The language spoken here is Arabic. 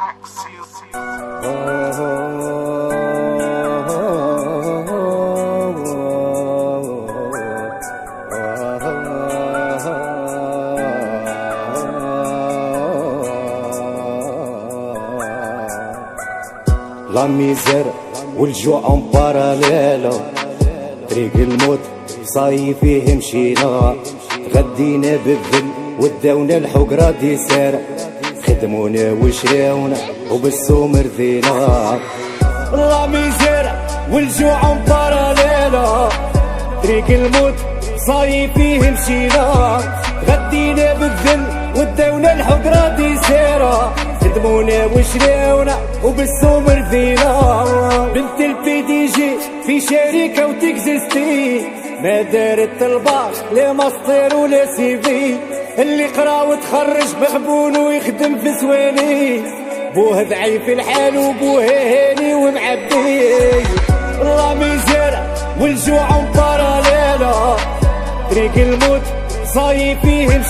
لا ميزير والجوع اون باراليلو، طريق الموت صاي فيه مشينا، غدينا بالذل وداونا الحقرة دي سارة، خدمونا وشراونا وبالسوم رضينا. لا ميزير والجوع اون باراليلو، طريق الموت صاي فيه مشينا، غدينا بالذل وداونا الحقرة دي سارة، خدمونا وشراونا وبالسوم رضينا. بنت البي دي جي في شركة وتكزيستي، ما دارت الباش لا ماستر ولا سي في، اللي قرا وتخرج مغبون ويخدم في سواني، بوه ضعيف الحال وبوه هاني ومعبي. لا ميزير والجوع مباراليلا، طريق الموت صاي فيه